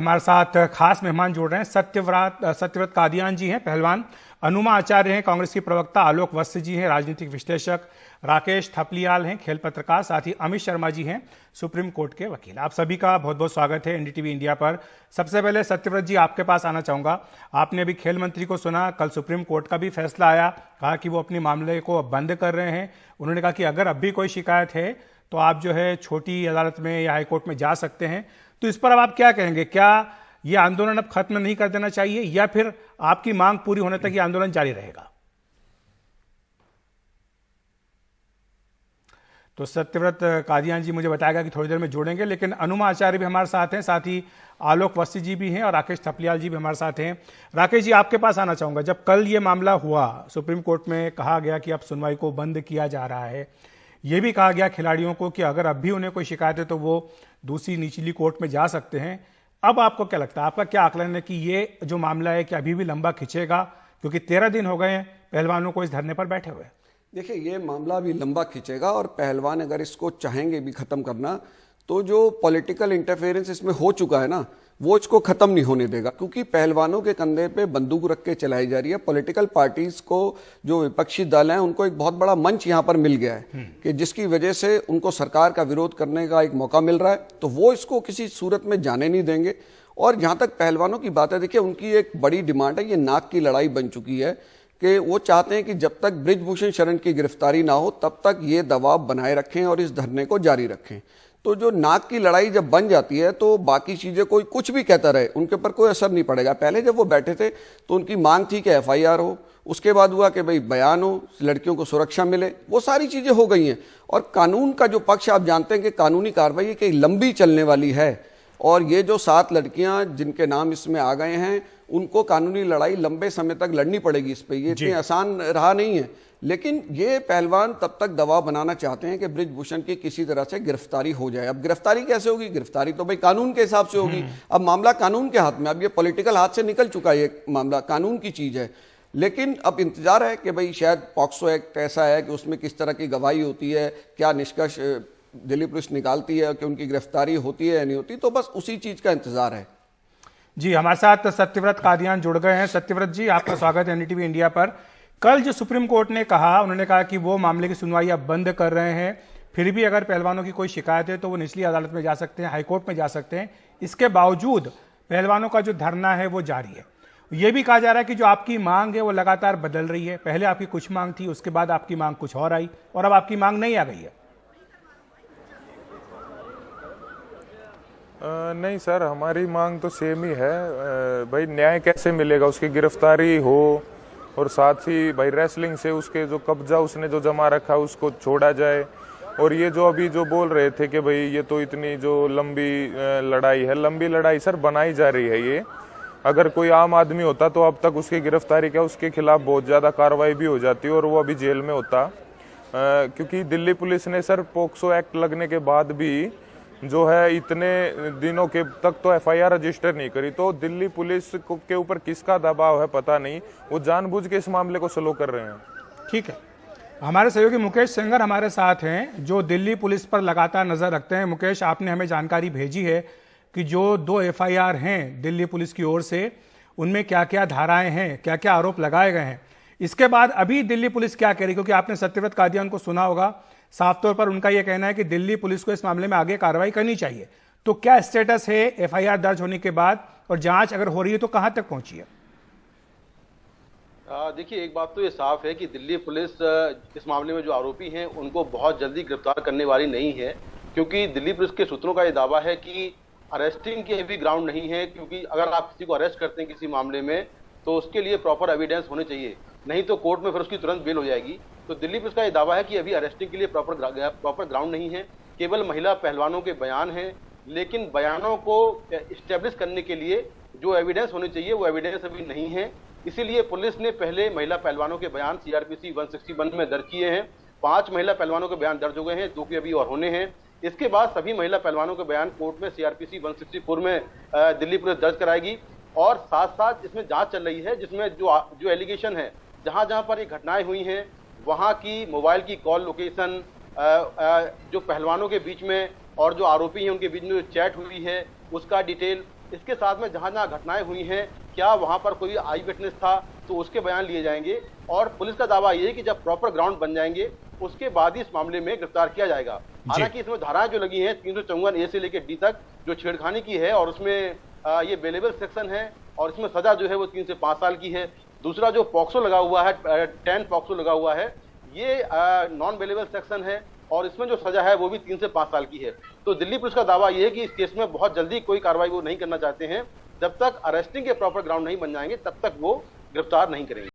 हमारे साथ खास मेहमान जुड़ रहे हैं। सत्यव्रत कादियान जी हैं, पहलवान। अनुमा आचार्य हैं, कांग्रेस की प्रवक्ता। आलोक वत्स जी हैं, राजनीतिक विश्लेषक। राकेश थपलियाल हैं, खेल पत्रकार। साथ ही अमित शर्मा जी हैं, सुप्रीम कोर्ट के वकील। आप सभी का बहुत बहुत स्वागत है एनडीटीवी इंडिया पर। सबसे पहले सत्यव्रत जी, आपके पास आना चाहूंगा। आपने अभी खेल मंत्री को सुना, कल सुप्रीम कोर्ट का भी फैसला आया, कहा कि वो अपने मामले को बंद कर रहे हैं। उन्होंने कहा कि अगर अब भी कोई शिकायत है तो आप जो है छोटी अदालत में या हाईकोर्ट में जा सकते हैं। तो इस पर अब आप क्या कहेंगे? क्या ये आंदोलन अब खत्म नहीं कर देना चाहिए या फिर आपकी मांग पूरी होने तक ये आंदोलन जारी रहेगा? तो सत्यव्रत कादियान जी मुझे बताएगा कि थोड़ी देर में जोड़ेंगे, लेकिन अनुमा आचार्य भी हमारे साथ हैं, साथ ही आलोक वत्स जी भी हैं और राकेश थपलियाल जी भी हमारे साथ हैं। राकेश जी, आपके पास आना चाहूंगा। जब कल ये मामला हुआ, सुप्रीम कोर्ट में कहा गया कि अब सुनवाई को बंद किया जा रहा है। यह भी कहा गया खिलाड़ियों को कि अगर अब भी उन्हें कोई शिकायत है तो वो दूसरी निचली कोर्ट में जा सकते हैं। अब आपको क्या लगता है, आपका क्या आकलन है कि ये जो मामला है कि अभी भी लंबा खिंचेगा? क्योंकि 13 दिन हो गए हैं पहलवानों को इस धरने पर बैठे हुए। देखिए, ये मामला भी लंबा खींचेगा और पहलवान अगर इसको चाहेंगे भी खत्म करना तो जो पॉलिटिकल इंटरफेरेंस इसमें हो चुका है ना, वो इसको खत्म नहीं होने देगा। क्योंकि पहलवानों के कंधे पे बंदूक रख के चलाई जा रही है। पॉलिटिकल पार्टीज को, जो विपक्षी दल हैं, उनको एक बहुत बड़ा मंच यहां पर मिल गया है कि जिसकी वजह से उनको सरकार का विरोध करने का एक मौका मिल रहा है। तो वो इसको किसी सूरत में जाने नहीं देंगे। और जहां तक पहलवानों की बात है, देखिए उनकी एक बड़ी डिमांड है, ये नाक की लड़ाई बन चुकी है कि वो चाहते हैं कि जब तक बृजभूषण शरण की गिरफ्तारी ना हो तब तक ये दबाव बनाए रखें और इस धरने को जारी रखें। तो जो नाक की लड़ाई जब बन जाती है तो बाकी चीजें कोई कुछ भी कहता रहे उनके ऊपर कोई असर नहीं पड़ेगा। पहले जब वो बैठे थे तो उनकी मांग थी कि एफआईआर हो, उसके बाद हुआ कि भाई बयान हो, लड़कियों को सुरक्षा मिले, वो सारी चीजें हो गई हैं। और कानून का जो पक्ष, आप जानते हैं कि कानूनी कार्रवाई की लंबी चलने वाली है और ये जो 7 लड़कियां जिनके नाम इसमें आ गए हैं उनको कानूनी लड़ाई लंबे समय तक लड़नी पड़ेगी इस पे। ये इतनी आसान रहा नहीं है। लेकिन ये पहलवान तब तक दबाव बनाना चाहते हैं कि बृजभूषण की किसी तरह से गिरफ्तारी हो जाए। अब गिरफ्तारी कैसे होगी? गिरफ्तारी तो भाई कानून के हिसाब से होगी। अब मामला कानून के हाथ में, अब ये पॉलिटिकल हाथ से निकल चुका है, ये मामला कानून की चीज है। लेकिन अब इंतजार है कि भाई शायद पॉक्सो एक्ट ऐसा है कि उसमें किस तरह की गवाही होती है, क्या निष्कर्ष दिल्ली पुलिस निकालती है कि उनकी गिरफ्तारी होती है या नहीं होती। तो बस उसी चीज का इंतजार है। जी, हमारे साथ सत्यव्रत कादियान जुड़ गए हैं। सत्यव्रत जी, आपका स्वागत है एनडीटीवी इंडिया पर। कल जो सुप्रीम कोर्ट ने कहा, उन्होंने कहा कि वो मामले की सुनवाई अब बंद कर रहे हैं। फिर भी अगर पहलवानों की कोई शिकायत है तो वो निचली अदालत में जा सकते हैं, हाईकोर्ट में जा सकते हैं। इसके बावजूद पहलवानों का जो धरना है वो जारी है। ये भी कहा जा रहा है कि जो आपकी मांग है वो लगातार बदल रही है। पहले आपकी कुछ मांग थी, उसके बाद आपकी मांग कुछ और आई और अब आपकी मांग नहीं आ गई है। नहीं सर, हमारी मांग तो सेम ही है। भाई न्याय कैसे मिलेगा? उसकी गिरफ्तारी हो और साथ ही भाई रेसलिंग से उसके जो कब्जा उसने जो जमा रखा उसको छोड़ा जाए। और ये जो अभी जो बोल रहे थे कि भाई ये तो इतनी जो लंबी लड़ाई है, लंबी लड़ाई सर बनाई जा रही है। ये अगर कोई आम आदमी होता तो अब तक उसकी गिरफ्तारी क्या, उसके खिलाफ बहुत ज्यादा कार्रवाई भी हो जाती और वो अभी जेल में होता। क्योंकि दिल्ली पुलिस ने सर पॉक्सो एक्ट लगने के बाद भी जो है इतने दिनों के तक तो एफआईआर रजिस्टर नहीं करी। तो दिल्ली पुलिस के ऊपर किसका दबाव है पता नहीं, वो जानबूझ के इस मामले को स्लो कर रहे हैं। ठीक है, हमारे सहयोगी मुकेश सेंगर हमारे साथ हैं जो दिल्ली पुलिस पर लगातार नजर रखते हैं। मुकेश, आपने हमें जानकारी भेजी है कि जो 2 एफआईआर हैं दिल्ली पुलिस की ओर से, उनमें क्या क्या धाराएं हैं, क्या क्या आरोप लगाए गए हैं। इसके बाद अभी दिल्ली पुलिस क्या कह रही? क्योंकि आपने सत्यव्रत कादियान को सुना होगा, साफ तौर पर उनका यह कहना है कि दिल्ली पुलिस को इस मामले में आगे कार्रवाई करनी चाहिए। तो क्या स्टेटस है एफआईआर दर्ज होने के बाद, और जांच अगर हो रही है तो कहां तक पहुंची है? देखिए, एक बात तो ये साफ है कि दिल्ली पुलिस इस मामले में जो आरोपी हैं उनको बहुत जल्दी गिरफ्तार करने वाली नहीं है। क्योंकि दिल्ली पुलिस के सूत्रों का ये दावा है कि अरेस्टिंग के भी ग्राउंड नहीं है। क्योंकि अगर आप किसी को अरेस्ट करते हैं किसी मामले में तो उसके लिए प्रॉपर एविडेंस होने चाहिए, नहीं तो कोर्ट में फिर उसकी तुरंत बेल हो जाएगी। तो दिल्ली पुलिस का ये दावा है कि अभी अरेस्टिंग के लिए प्रॉपर ग्राउंड नहीं है, केवल महिला पहलवानों के बयान हैं। लेकिन बयानों को इस्टेब्लिश करने के लिए जो एविडेंस होने चाहिए वो एविडेंस अभी नहीं है। इसीलिए पुलिस ने पहले महिला पहलवानों के बयान सीआरपीसी 161 में दर्ज किए हैं। 5 महिला पहलवानों के बयान दर्ज हो गए हैं, 2 के अभी और होने हैं। इसके बाद सभी महिला पहलवानों के बयान कोर्ट में सीआरपीसी 164 में दिल्ली पुलिस दर्ज कराएगी। और साथ साथ इसमें जांच चल रही है जिसमें जो एलिगेशन है, जहां जहां पर ये घटनाएं हुई हैं वहां की मोबाइल की कॉल लोकेशन, जो पहलवानों के बीच में और जो आरोपी हैं उनके बीच में जो चैट हुई है उसका डिटेल, इसके साथ में जहां जहां घटनाएं हुई हैं, क्या वहां पर कोई आई विटनेस था, तो उसके बयान लिए जाएंगे। और पुलिस का दावा यह है कि जब प्रॉपर ग्राउंड बन जाएंगे उसके बाद ही इस मामले में गिरफ्तार किया जाएगा। हालांकि इसमें धाराएं जो लगी हैं 354A से लेकर D तक जो छेड़खानी की है, और उसमें ये बेलेबल सेक्शन है और इसमें सजा जो है वो 3 से 5 साल की है। दूसरा जो पॉक्सो लगा हुआ है, 10 पॉक्सो लगा हुआ है, ये नॉन बेलेबल सेक्शन है और इसमें जो सजा है वो भी 3 से 5 साल की है। तो दिल्ली पुलिस का दावा यह है कि इस केस में बहुत जल्दी कोई कार्रवाई वो नहीं करना चाहते हैं। जब तक अरेस्टिंग के प्रॉपर ग्राउंड नहीं बन जाएंगे तब तक वो गिरफ्तार नहीं करेंगे।